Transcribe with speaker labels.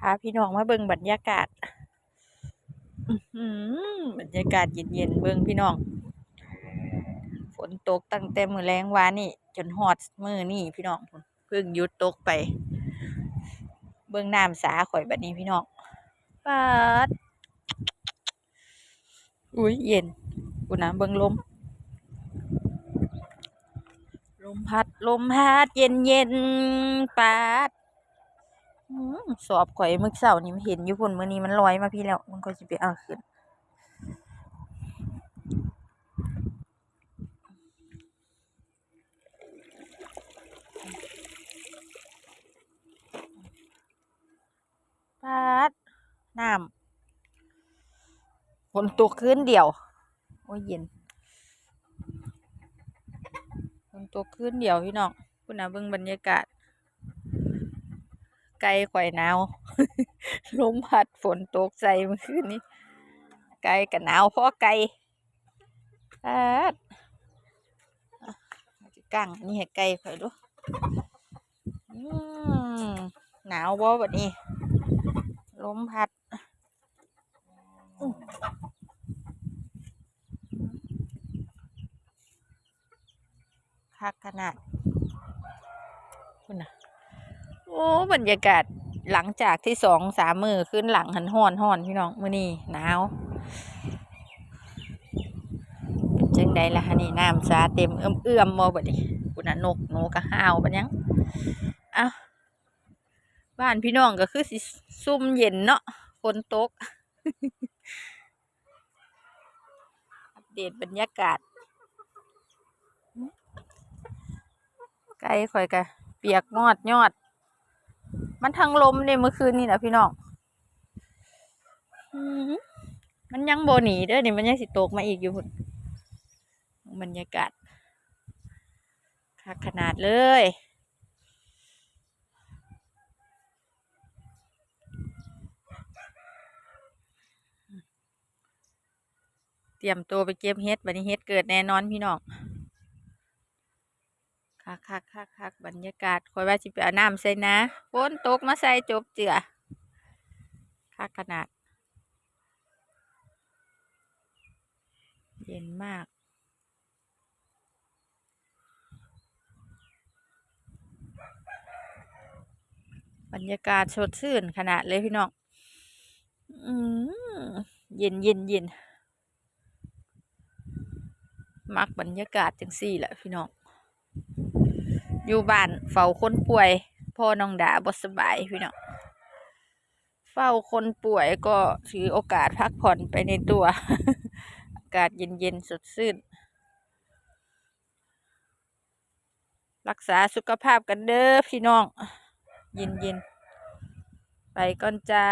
Speaker 1: าพี่น้องมาเบิ่งบรรยากาศบรรยากาศเย็นๆเบิ่งพี่น้องฝนตกตั้งแต่มื้อแลงวานนี่จนฮอดมื้อนี้พี่น้องเพิ่งหยุดตกไปเบิ่งน้ำสาข่อยบัดนี้พี่น้องป๊าดอุ้ยเย็นกูนะเบิ่งลมพัดเย็นป๊าดสอบข่อยมื้อเช้านี่มันเห็นอยู่พุ่นมื้อนี้มันลอยมาพี่แล้วมันก็สิไปเอาขึ้นป๊าดน้ำฝนตกคืนเดียวโอ้ยเย็นฝนตกคืนเดียวพี่น้องคุณน่ะเบิ่งบรรยากาศไก่ข่อยหนาว ลมพัดฝนตกใส่เมื่อคืนนี้ไก่ก็หนาวเพราะไก่ป๊าดสิกั้งอันนี้ให้ไก่ข่อยดูอืมหนาวบ่บัดนี้ลมพัดคักขนาดคุณน่ะโอ้บรรยากาศหลังจากที่2-3 มื้อขึ้นหลังหันฮ้อนพี่น้องมื้อนี้หนาวจังใดล่ะฮะนี่น้ำสาเต็มเอื้อมบ่บัดนี้คุณน่ะนกหนูก็ห้าวบัดยังอ้าวบ้านพี่น้องก็คือสิซุ่มเย็นเนาะฝนตก อัปเดตบรรยากาศไก่ข่อยกะเปียกยอดมันทั้งลมเนี่ยเมื่อคืนนี่นะพี่น้องมันยังโบหนีเด้อนี่มันยังสิตกมาอีกอยู่พุ่นบรรยากาศคักขนาดเลยเตรียมตัวไปเก็บเฮ็ดบัดนี้เฮ็ดเกิดแน่นอนพี่น้องคักบรรยากาศคอยว่าสิไปเอาน้ำใส่นะฝนตกมาใส่จบเจือคักขนาดเย็นมากบรรยากาศสดชื่นขนาดเลยพี่น้องเย็นมักบรรยากาศจังสี่แหละพี่น้องอยู่บ้านเฝ้าคนป่วยพ่อน้องดาบ่สบายพี่น้องเฝ้าคนป่วยก็ถือโอกาสพักผ่อนไปในตัว อากาศเย็นสดชื่นรักษาสุขภาพกันเด้อพี่น้องเย็นไปก่อนจ้า